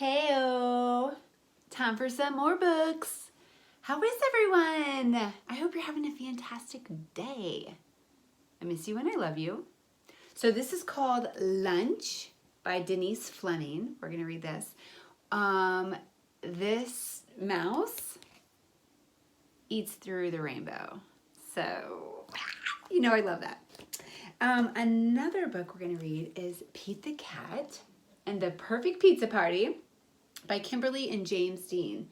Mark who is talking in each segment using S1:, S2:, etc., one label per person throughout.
S1: Heyo! Time for some more books. How is everyone? I hope you're having a fantastic day. I miss you and I love you. So this is called Lunch by Denise Fleming. We're going to read this. This mouse eats through the rainbow. So, you know I love that. Another book we're going to read is Pete the Cat and the Perfect Pizza Party by Kimberly and James Dean.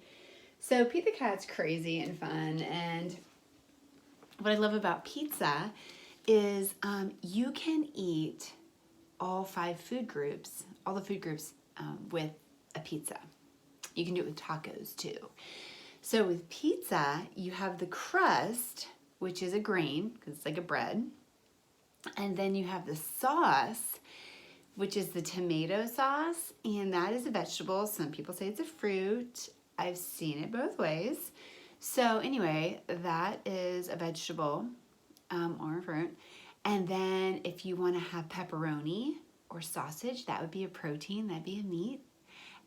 S1: So Pete the Cat's crazy and fun, and what I love about pizza is you can eat all the food groups with a pizza. You can do it with tacos too. So with pizza, you have the crust, which is a grain, because it's like a bread. And then you have the sauce, which is the tomato sauce, and that is a vegetable. Some people say it's a fruit. I've seen it both ways. So anyway, that is a vegetable or a fruit. And then if you want to have pepperoni or sausage, that would be a protein, that'd be a meat.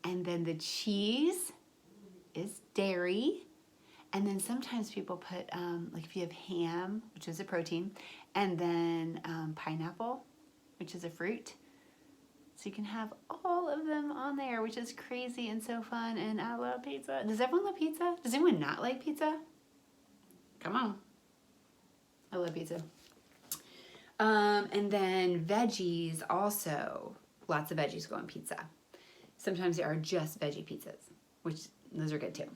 S1: And then the cheese is dairy. And then sometimes people put, like if you have ham, which is a protein, and then pineapple, which is a fruit. So you can have all of them on there, which is crazy and so fun, and I love pizza. Does everyone love pizza? Does anyone not like pizza? Come on. I love pizza. And then veggies also. Lots of veggies go on pizza. Sometimes there are just veggie pizzas, which those are good too.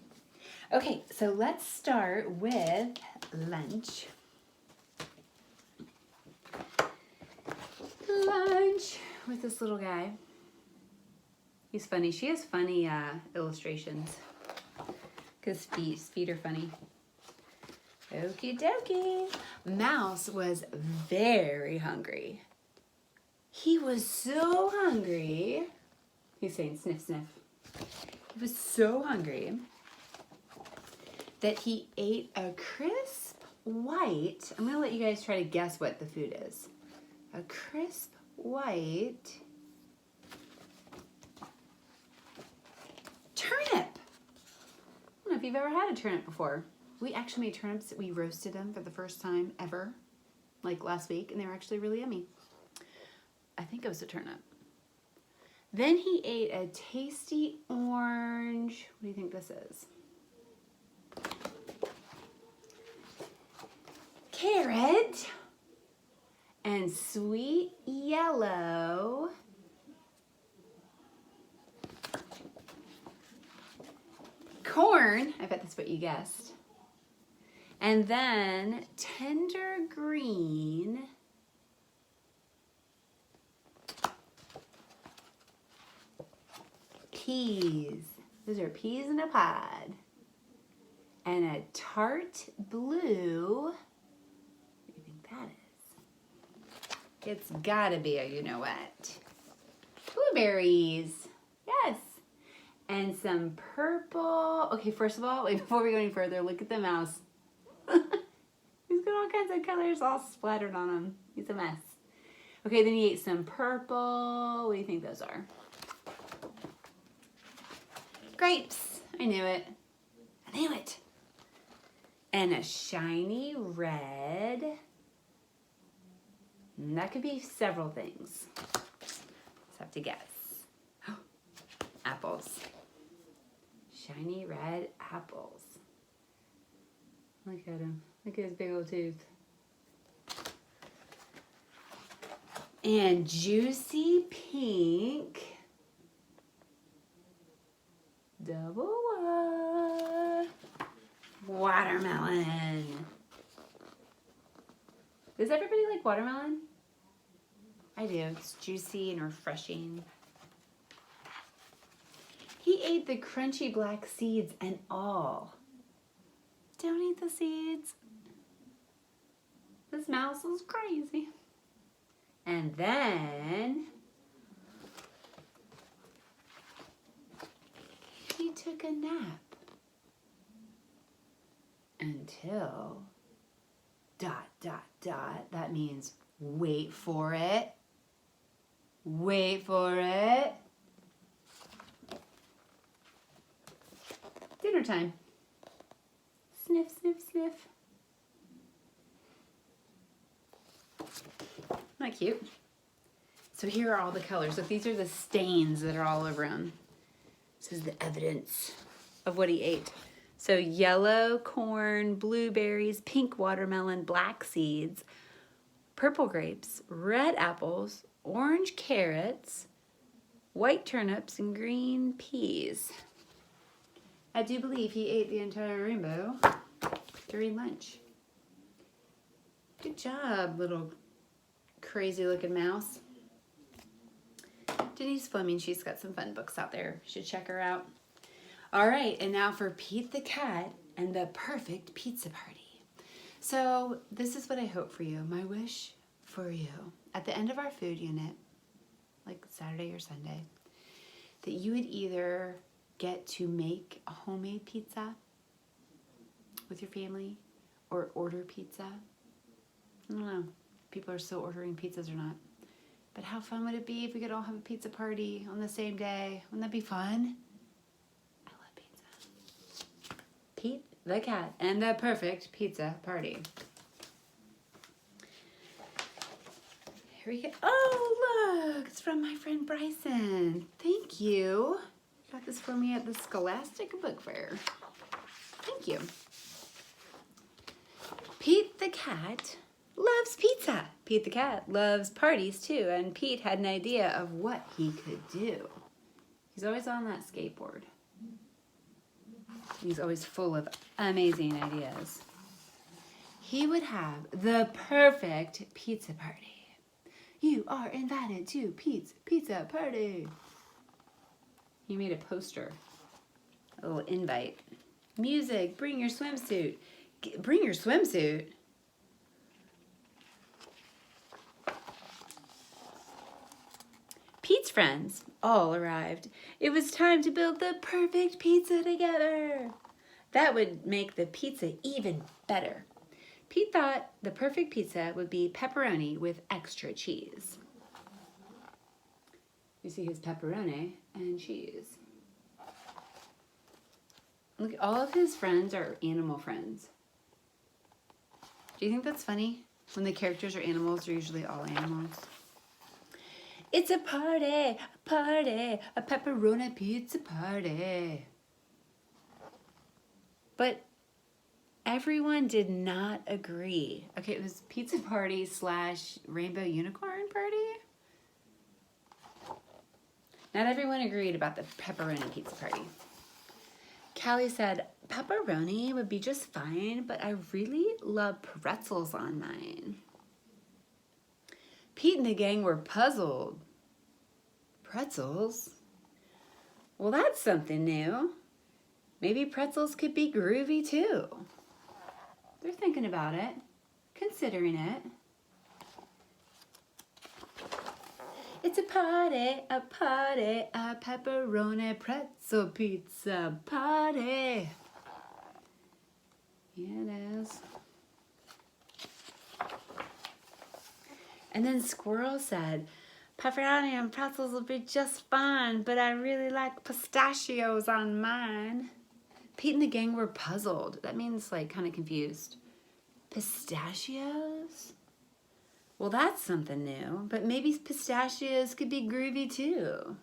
S1: Okay, so let's start with lunch. Lunch with this little guy. He's funny. She has funny illustrations because his feet are funny. Okie dokie. Mouse was very hungry. He was so hungry. He's saying sniff, sniff. He was so hungry that he ate a crisp white. I'm going to let you guys try to guess what the food is. A crisp white turnip. I don't know if you've ever had a turnip before. We actually made turnips. We roasted them for the first time ever, like last week, and they were actually really yummy. I think it was a turnip. Then he ate a tasty orange. What do you think this is? Carrot. And sweet yellow corn. I bet that's what you guessed. And then tender green peas. Those are peas in a pod. And a tart blue. What do you think that is? It's gotta be a you know what. Blueberries. Yes. And some purple. Okay, first of all, wait, before we go any further, look at the mouse. He's got all kinds of colors all splattered on him. He's a mess. Okay, then he ate some purple. What do you think those are? Grapes. I knew it. I knew it. And a shiny red. And that could be several things. Just have to guess. Apples. Shiny red apples. Look at him. Look at his big old tooth. And juicy pink. Double watermelon. Does everybody like watermelon? I do. It's juicy and refreshing. He ate the crunchy black seeds and all. Don't eat the seeds. This mouse is crazy. And then he took a nap until ... That means wait for it. Wait for it. dinner time. Sniff, sniff, sniff. Isn't that cute? So here are all the colors. So these are the stains that are all over him. This is the evidence of what he ate. So yellow corn, blueberries, pink watermelon, black seeds, purple grapes, red apples, orange carrots, white turnips, and green peas. I do believe he ate the entire rainbow during lunch. Good job, little crazy looking mouse. Denise Fleming, she's got some fun books out there. You should check her out. All right, and now for Pete the Cat and the Perfect Pizza Party. So this is what I hope for you. My wish for you at the end of our food unit, like Saturday or Sunday, that you would either get to make a homemade pizza with your family or order pizza. I don't know if people are still ordering pizzas or not. But how fun would it be if we could all have a pizza party on the same day? Wouldn't that be fun? I love pizza. Pete the Cat and the Perfect Pizza Party. Here we go. Oh, look, it's from my friend Bryson. Thank you. You got this for me at the Scholastic Book Fair. Thank you. Pete the Cat loves pizza. Pete the Cat loves parties too, and Pete had an idea of what he could do. He's always on that skateboard. He's always full of amazing ideas. He would have the perfect pizza party. You are invited to Pete's Pizza Party. He made a poster, a little invite. Music, bring your swimsuit. Bring your swimsuit? Pete's friends all arrived. It was time to build the perfect pizza together. That would make the pizza even better. Pete thought the perfect pizza would be pepperoni with extra cheese. You see his pepperoni and cheese. Look, all of his friends are animal friends. Do you think that's funny? When the characters are animals, they're usually all animals. It's a party, a pepperoni pizza party. But everyone did not agree. Okay, it was pizza party / rainbow unicorn party. Not everyone agreed about the pepperoni pizza party. Callie said, pepperoni would be just fine, but I really love pretzels on mine. Pete and the gang were puzzled. Pretzels? Well, that's something new. Maybe pretzels could be groovy too. They're thinking about it, considering it. It's a pepperoni pretzel pizza party. Yeah, it is. And then Squirrel said, pepperoni and pretzels will be just fine, but I really like pistachios on mine. Pete and the gang were puzzled. That means like kind of confused. Pistachios? Well, that's something new, but maybe pistachios could be groovy too.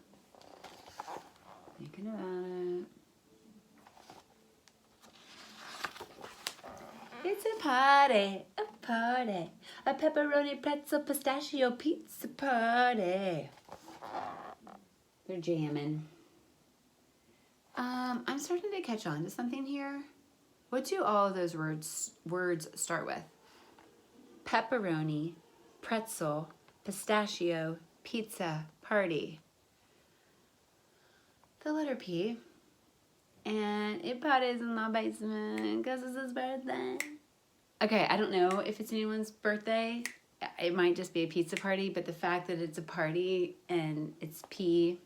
S1: Thinking about it. It's a party, a pepperoni pretzel pistachio pizza party. They're jamming. I'm starting to catch on to something here. What do all of those words start with? Pepperoni, pretzel, pistachio, pizza, party. The letter P. And it parties in my basement because it's his birthday. Okay, I don't know if it's anyone's birthday. It might just be a pizza party, but the fact that it's a party and it's P,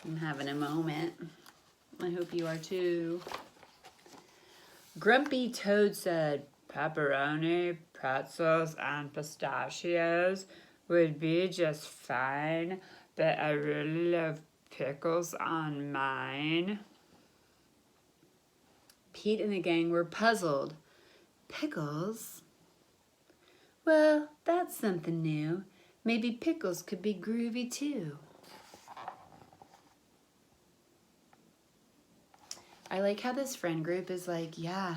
S1: I'm having a moment. I hope you are too. Grumpy Toad said, pepperoni, pretzels, and pistachios would be just fine, but I really love pickles on mine. Pete and the gang were puzzled. Pickles? Well, that's something new. Maybe pickles could be groovy too. I like how this friend group is like, yeah,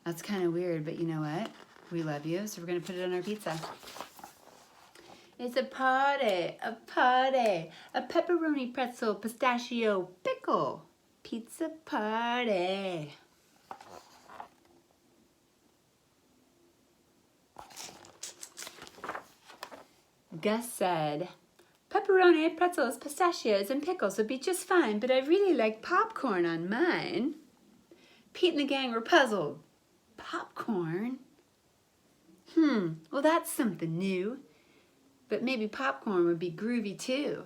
S1: that's kind of weird, but you know what? We love you, so we're going to put it on our pizza. It's a party, a party, a pepperoni pretzel pistachio pickle pizza party. Gus said, pepperoni, pretzels, pistachios, and pickles would be just fine, but I really like popcorn on mine. Pete and the gang were puzzled. Popcorn? Well, that's something new. But maybe popcorn would be groovy too.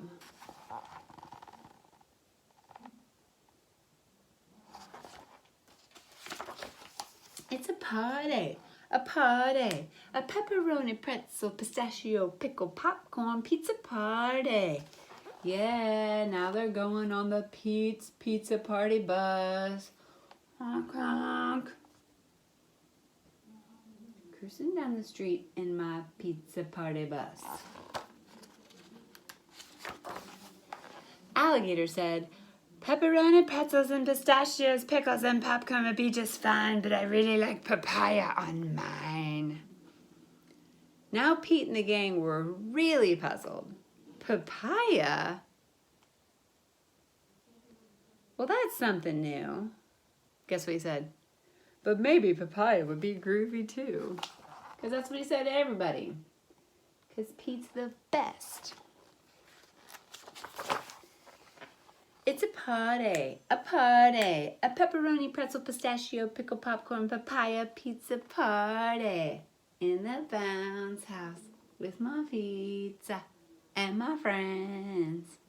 S1: It's a party, a party, a pepperoni, pretzel, pistachio, pickle, popcorn, pizza party. Yeah, now they're going on the Pete's Pizza Party bus. Honk, honk. Cruising down the street in my pizza party bus. Alligator said, pepperoni, pretzels, and pistachios, pickles, and popcorn would be just fine, but I really like papaya on mine. Now Pete and the gang were really puzzled. Papaya? Well, that's something new. Guess what he said? But maybe papaya would be groovy too. Because that's what he said to everybody. Because Pete's the best. It's a party, a pepperoni, pretzel, pistachio, pickle, popcorn, papaya, pizza party in the bounce house with my pizza and my friends.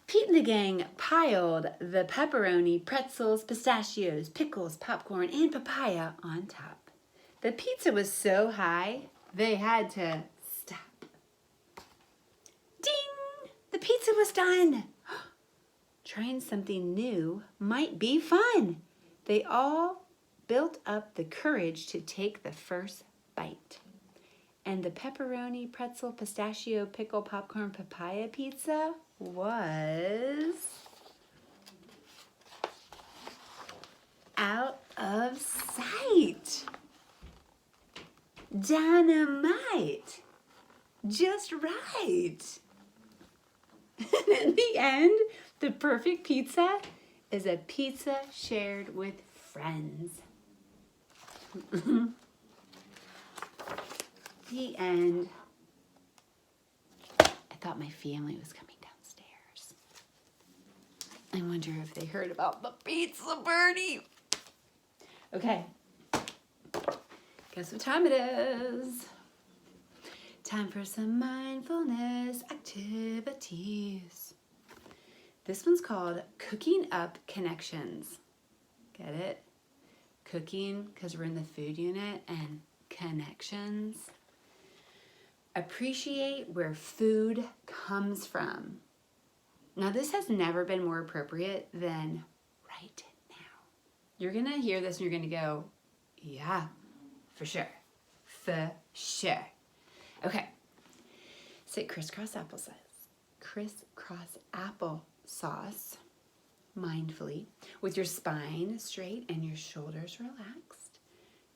S1: Pete and the gang piled the pepperoni, pretzels, pistachios, pickles, popcorn, and papaya on top. The pizza was so high, they had to stop. Ding! The pizza was done. Trying something new might be fun. They all built up the courage to take the first bite. And the pepperoni, pretzel, pistachio, pickle, popcorn, papaya pizza was out of sight. Dynamite. Just right. And in the end, the perfect pizza is a pizza shared with friends. The end. I thought my family was coming downstairs. I wonder if they heard about the pizza party. Okay. Guess what time it is? Time for some mindfulness activities. This one's called Cooking Up Connections. Get it? Cooking, because we're in the food unit, and connections. Appreciate where food comes from. Now, this has never been more appropriate than right now. You're going to hear this and you're going to go, yeah, for sure. For sure. Okay. Say crisscross applesauce. Crisscross applesauce mindfully with your spine straight and your shoulders relaxed.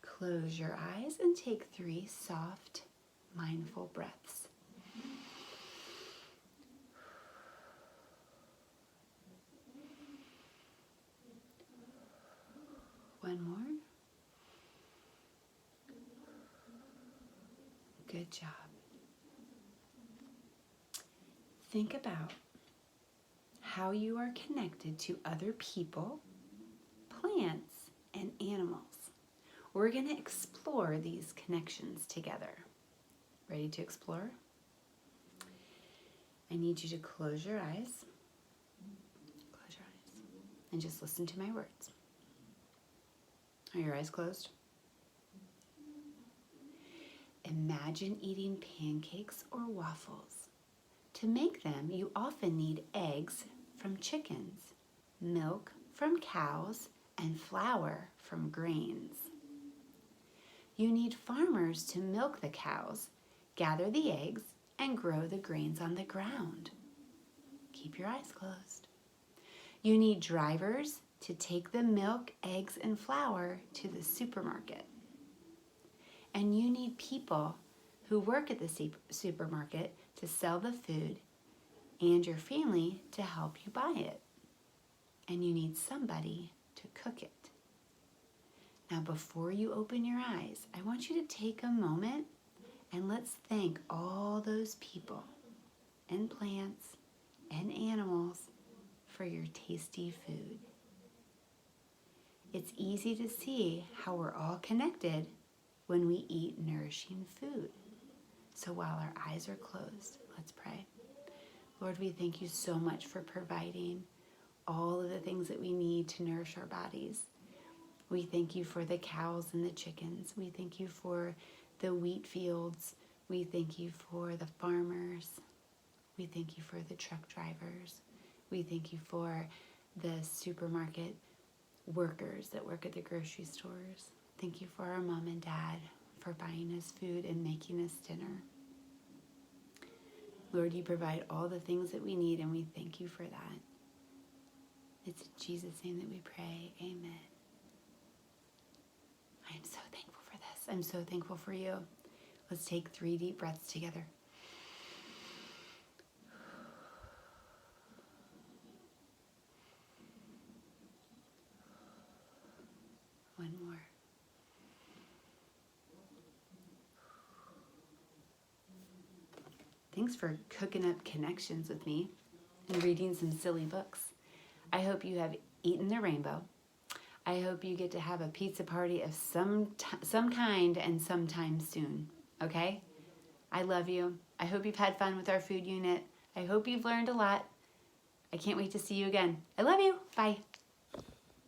S1: Close your eyes and take 3 soft, mindful breaths. One more. Good job. Think about how you are connected to other people, plants, and animals. We're going to explore these connections together. Ready to explore? I need you to close your eyes. Close your eyes. And just listen to my words. Are your eyes closed? Imagine eating pancakes or waffles. To make them, you often need eggs from chickens milk from cows and flour from grains. You need farmers to milk the cows, gather the eggs, and grow the grains on the ground. Keep your eyes closed. You need drivers to take the milk, eggs, and flour to the supermarket. And you need people who work at the supermarket to sell the food and your family to help you buy it. And you need somebody to cook it. Now, before you open your eyes, I want you to take a moment and let's thank all those people and plants and animals for your tasty food. It's easy to see how we're all connected when we eat nourishing food. So while our eyes are closed, let's pray. Lord, we thank you so much for providing all of the things that we need to nourish our bodies. We thank you for the cows and the chickens. We thank you for the wheat fields. We thank you for the farmers. We thank you for the truck drivers. We thank you for the supermarket workers that work at the grocery stores. Thank you for our mom and dad for buying us food and making us dinner. Lord, you provide all the things that we need, and we thank you for that. It's in Jesus' name that we pray. Amen. I am so thankful for this. I'm so thankful for you. Let's take 3 deep breaths together. One more. Thanks for cooking up connections with me and reading some silly books. I hope you have eaten the rainbow. I hope you get to have a pizza party of some kind and sometime soon, okay? I love you. I hope you've had fun with our food unit. I hope you've learned a lot. I can't wait to see you again. I love you. Bye.